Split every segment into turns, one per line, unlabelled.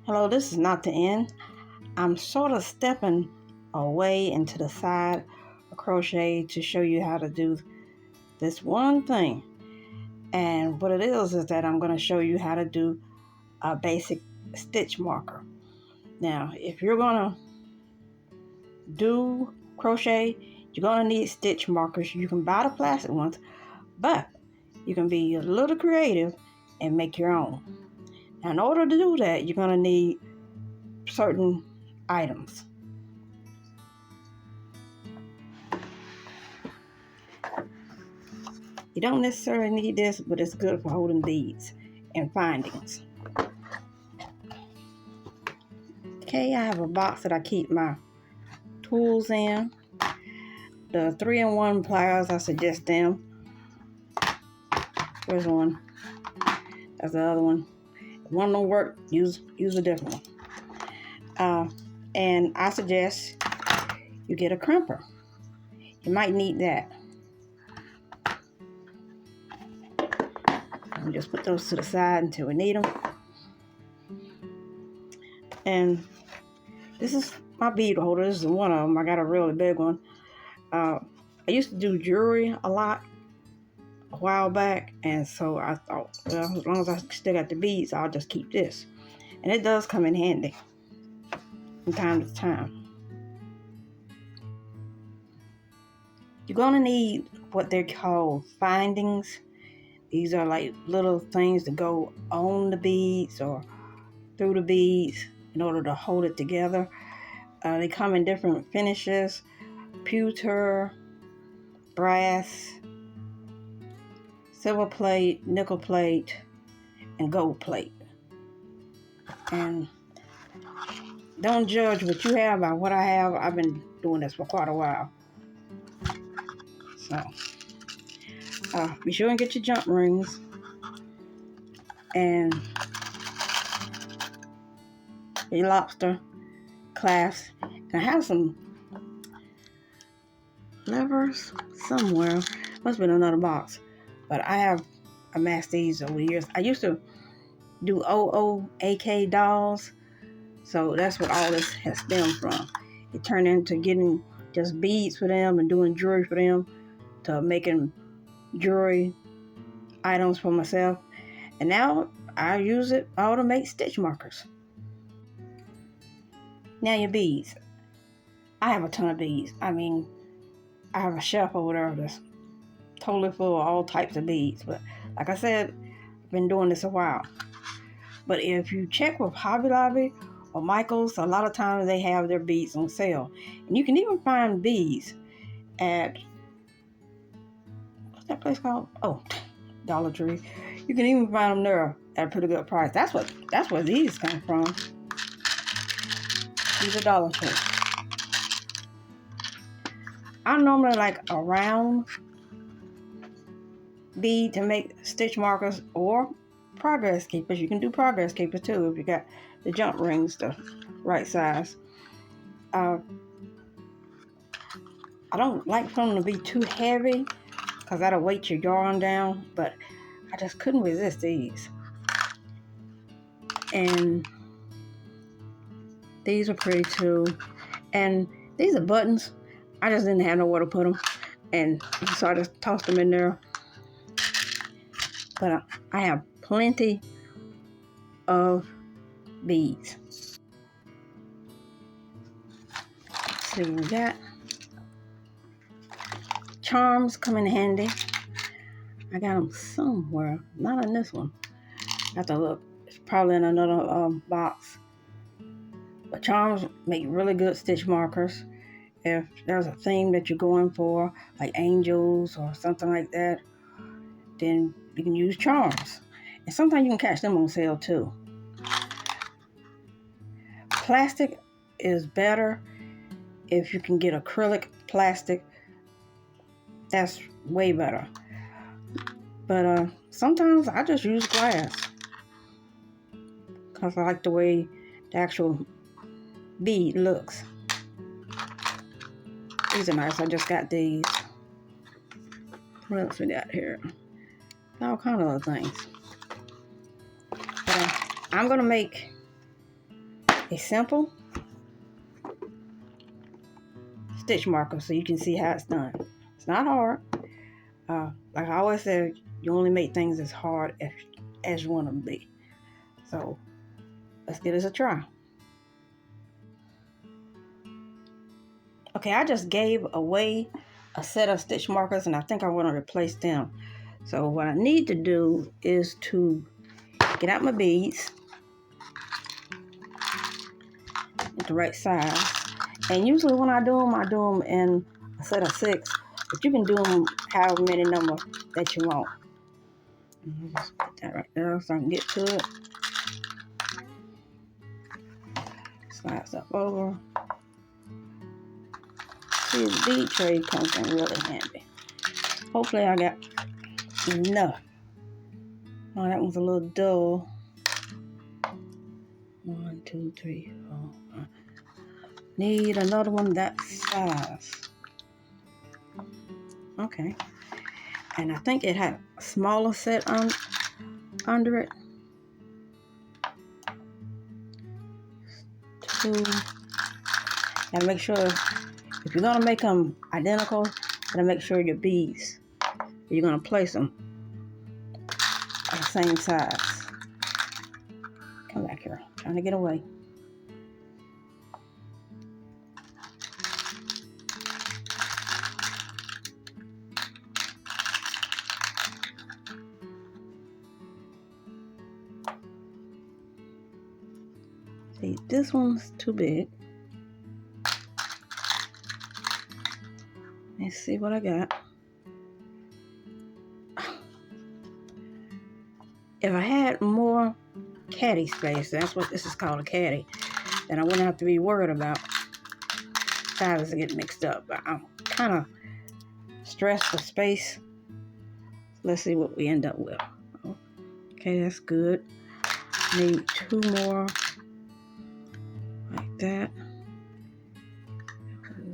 Hello, this is not the end. I'm sort of stepping away into the side of crochet to show you how to do this one thing. And what it is that I'm going to show you how to do a basic stitch marker. Now, if you're going to do crochet, you're going to need stitch markers. You can buy the plastic ones, but you can be a little creative and make your own. Now, in order to do that, you're going to need certain items. You don't necessarily need this, but it's good for holding beads and findings. Okay, I have a box that I keep my tools in. The 3-in-1 pliers, I suggest them. There's one. That's the other one. If one don't work, use a different one. And I suggest you get a crimper. You might need that. And just put those to the side until we need them. And this is my bead holder. This is one of them. I got a really big one. I used to do jewelry a lot a while back, and so I thought, well, as long as I still got the beads, I'll just keep this. And it does come in handy from time to time. You're gonna need what they're called findings. These are like little things that go on the beads or through the beads in order to hold it together. They come in different finishes: pewter, brass, silver plate, nickel plate, and gold plate. And don't judge what you have by what I have. I've been doing this for quite a while. So be sure and get your jump rings and your lobster clasps. And I have some levers somewhere. Must have been another box. But I have amassed these over the years. I used to do OOAK dolls. So that's what all this has stemmed from. It turned into getting just beads for them and doing jewelry for them, to making jewelry items for myself. And now I use it all to make stitch markers. Now your beads. I have a ton of beads. I mean, I have a shelf over there that's totally full of all types of beads. But like I said, I've been doing this a while. But if you check with Hobby Lobby or Michael's, a lot of times they have their beads on sale. And you can even find beads at, what's that place called? Oh, Dollar Tree. You can even find them there at a pretty good price. That's where these come from. These are Dollar Tree. I normally like a round bead to make stitch markers or progress keepers. You can do progress keepers too if you got the jump rings the right size. I don't like for them to be too heavy because that'll weight your yarn down, but I just couldn't resist these. And these are pretty too. And these are buttons. I just didn't have nowhere to put them, and so I just tossed them in there. But I have plenty of beads. Let's see what we got. Charms come in handy. I got them somewhere, not in this one. I have to look. It's probably in another box. But charms make really good stitch markers. If there's a theme that you're going for, like angels or something like that, then you can use charms. And sometimes you can catch them on sale too. Plastic is better if you can get acrylic plastic. That's way better. But sometimes I just use glass because I like the way the actual bead looks. These are nice. I just got these. What else we got here? All kind of other things. But I'm gonna make a simple stitch marker so you can see how it's done. It's not hard. Like I always say, you only make things as hard as you want them to be. So let's give this a try. Okay, I just gave away a set of stitch markers and I think I want to replace them. So what I need to do is to get out my beads at the right size. And usually when I do them in a set of 6, but you can do them however many number that you want. Just put that right there so I can get to it. Slide stuff over. See, the bead tray comes in really handy. Hopefully I got enough. Oh, that one's a little dull. 1, 2, 3, 4, 5. Need another one that size. Okay. And I think it had a smaller set under it. 2. Gotta make sure, if you're gonna make them identical, gotta make sure your beads, you're gonna place them at the same size. Come back here, trying to get away. See, this one's too big. Let's see what I got. If I had more caddy space, that's what this is called, a caddy, then I wouldn't have to be worried about sizes get mixed up. But I'm kind of stressed for space. Let's see what we end up with. Okay, that's good. Need 2 more like that.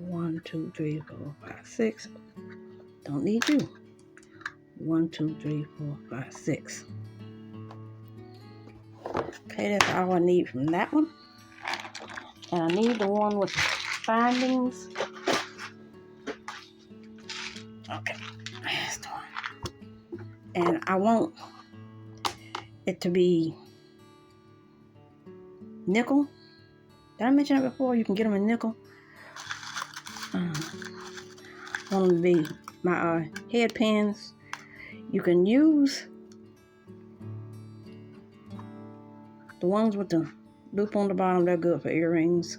1, 2, 3, 4, 5, 6. Don't need you. 1, 2, 3, 4, 5, 6. Okay, that's all I need from that one. And I need the one with the findings. Okay, that's the one. And I want it to be nickel. Did I mention that before? You can get them in nickel. I want them to be my head pins. You can use the ones with the loop on the bottom. They're good for earrings.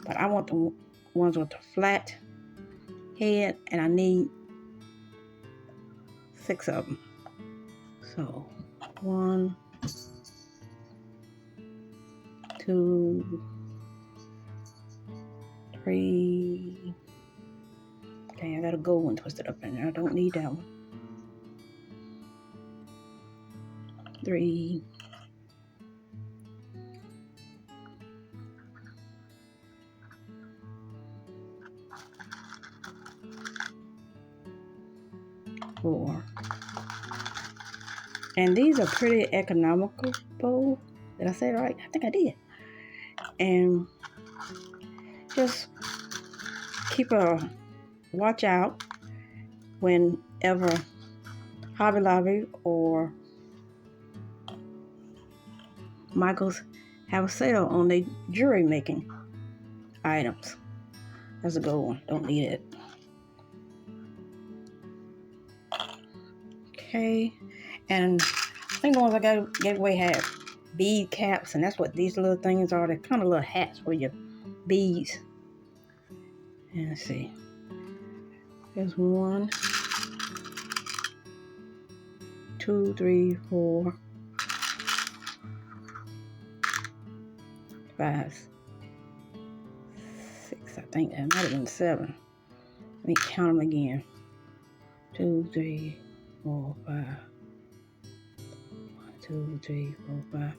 But I want the ones with the flat head, and I need 6 of them. So 1, 2, 3. Okay, I got a gold one twisted up in there. I don't need that one. 3. 4. And these are pretty economical. Did I say it right? I think I did. And just keep a watch out whenever Hobby Lobby or Michael's have a sale on their jewelry making items. That's a good one. Don't need it. Okay. And I think the ones I gave away had bead caps, and that's what these little things are. They're kind of little hats for your beads. And let's see. There's 1, 2, 3, 4, 5, 6. I think that might have been 7. Let me count them again. 2, 3, 4, 5. 1, 2, 3, 4, 5,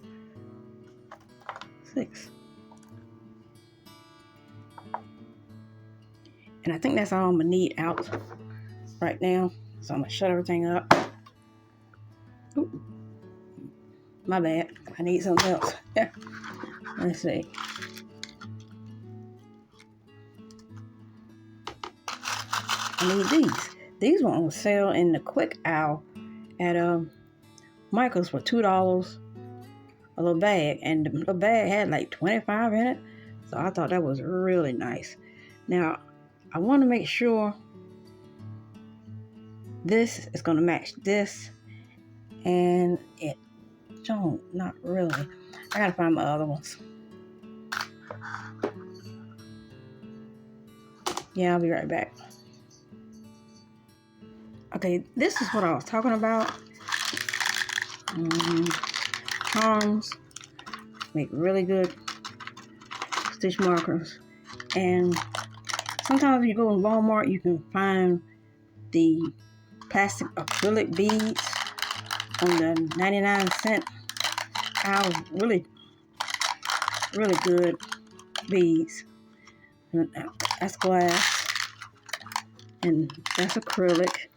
6. And I think that's all I'm gonna need out right now. So I'm gonna shut everything up. Ooh, my bad. I need something else. Let's see. I need these. These were on sale in the Quick Aisle at Michael's for $2 a little bag, and the little bag had like 25 in it, so I thought that was really nice. Now I want to make sure this is going to match this, and it don't, not really. I gotta find my other ones. Yeah, I'll be right back. Okay, this is what I was talking about. Charms make really good stitch markers, and sometimes if you go in Walmart, you can find the plastic acrylic beads on the 99-cent aisle. Really good beads. That's glass, and that's acrylic.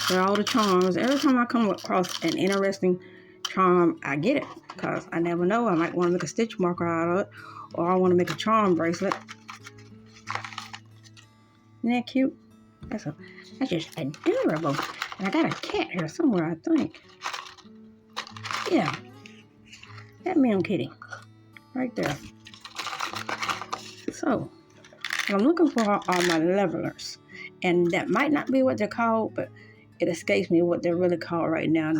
They're all the charms. Every time I come across an interesting charm, I get it, because I never know. I might want to make a stitch marker out of it, or I want to make a charm bracelet. Isn't that cute? That's just adorable. And I got a cat here somewhere, I think. Yeah, that meow kitty right there. So what I'm looking for are my levelers, and that might not be what they're called, but it escapes me what they're really called right now.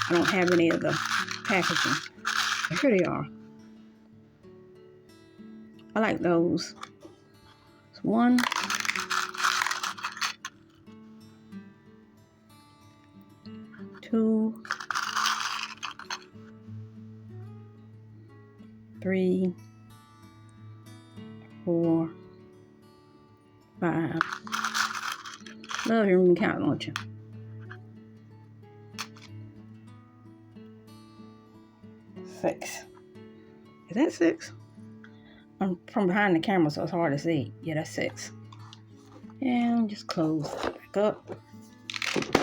I don't have any of the packaging. But here they are. I like those. It's 1, 2, 3, 4, 5. Love hearing me count, don't you? 6. Is that 6? I'm from behind the camera, so it's hard to see. Yeah, that's 6. And just close back up.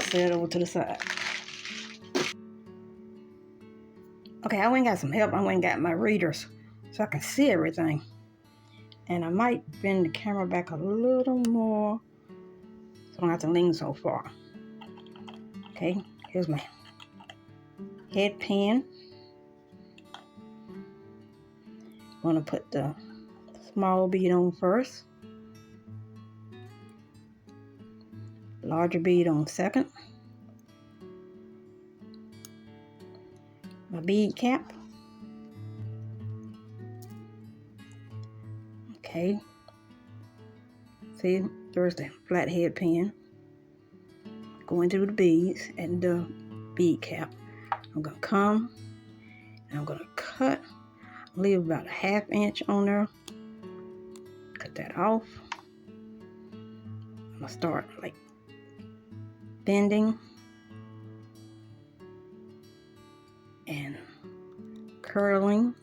Set it over to the side. Okay, I went and got some help. I went and got my readers so I can see everything. And I might bend the camera back a little more so I don't have to lean so far. Okay, here's my head pin. I'm going to put the small bead on first. Larger bead on second. My bead cap. Okay. See, there's the flat head pin. Going through the beads and the bead cap. I'm going to come and I'm going to cut. Leave about a 1/2 inch on there. Cut that off. I'm going to start like bending and curling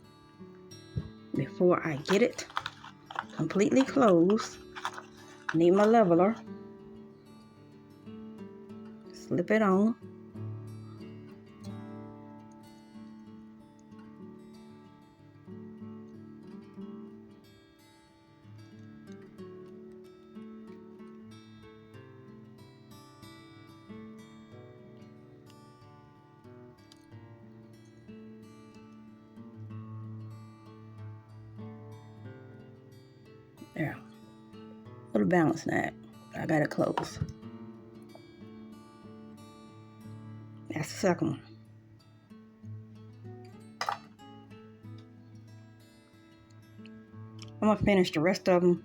before I get it completely closed. I need my leveler. Slip it on. There. Little balance snag. I got it closed. That's the second one. I'm gonna finish the rest of them,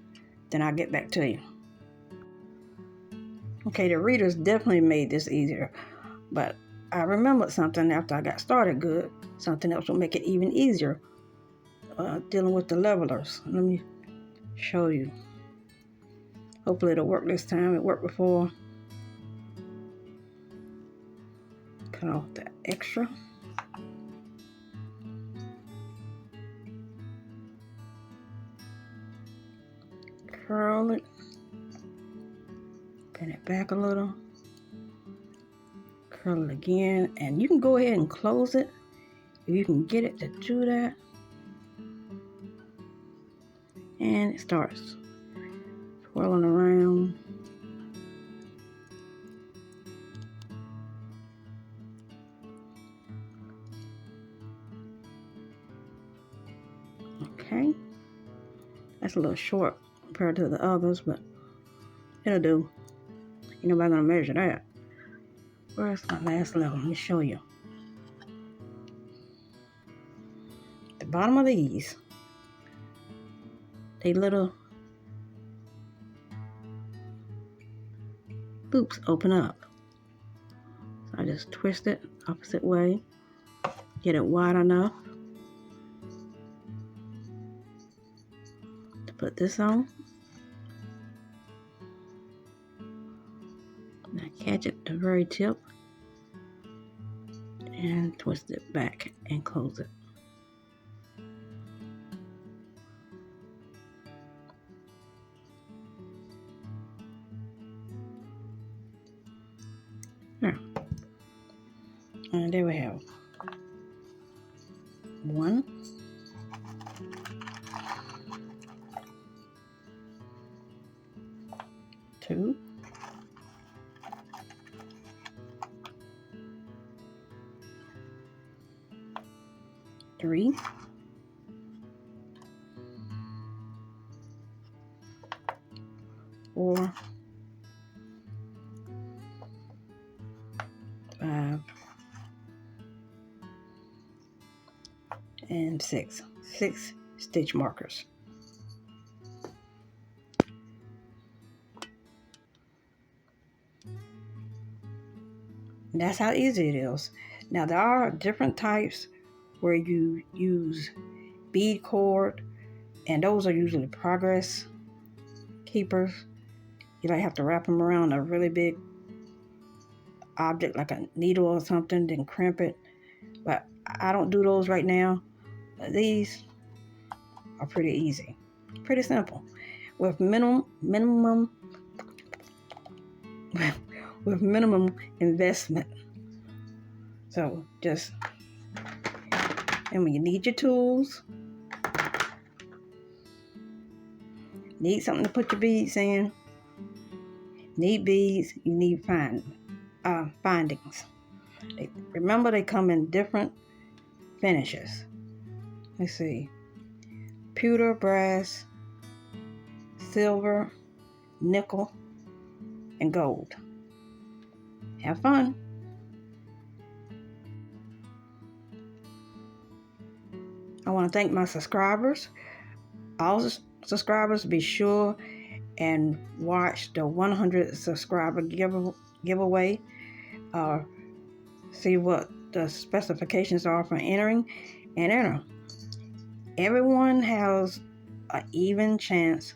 then I'll get back to you. Okay, the readers definitely made this easier, but I remembered something after I got started good. Something else will make it even easier. Dealing with the levelers. Let me show you. Hopefully it'll work this time. It worked before. Cut off the extra. Curl it. Bend it back a little. Curl it again. And you can go ahead and close it if you can get it to do that. And it starts Twirling around. Okay. That's a little short compared to the others, but it'll do. Ain't nobody gonna measure that. Where's my last level? Let me show you. The bottom of these, they little loops open up. So I just twist it opposite way, get it wide enough to put this on. And I catch it at the very tip and twist it back and close it. Now, and there we have 1, 2, 3, 4, 5, and 6. 6 stitch markers. And that's how easy it is. Now there are different types where you use bead cord, and those are usually progress keepers. You have to wrap them around a really big object like a needle or something, then crimp it. But I don't do those right now. These are pretty easy, pretty simple, with minimum investment. So just, and when you need your tools, need something to put your beads in, need beads, you need findings. Remember, they come in different finishes. Let's see, pewter, brass, silver, nickel, and gold. Have fun. I want to thank my subscribers. All the subscribers, be sure and watch the 100 subscriber giveaway. See what the specifications are for entering, and enter. Everyone has an even chance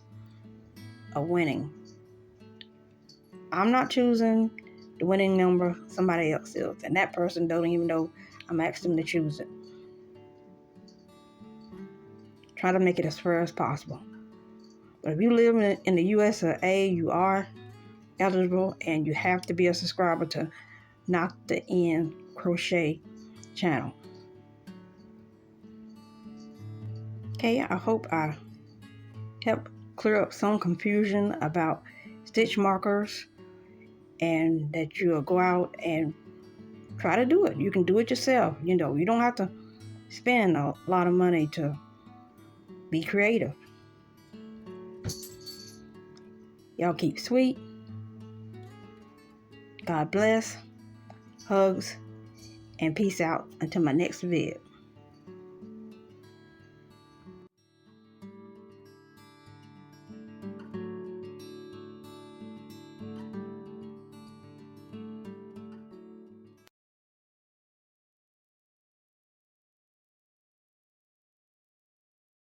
of winning. I'm not choosing the winning number, somebody else is, and that person don't even know I'm asking them to choose it. Try to make it as fair as possible. But if you live in the USA, you are eligible, and you have to be a subscriber to Knock the End Crochet channel. Okay, I hope I helped clear up some confusion about stitch markers, and that you'll go out and try to do it. You can do it yourself. You don't have to spend a lot of money to be creative. Y'all keep sweet. God bless. Hugs and peace out until my next vid.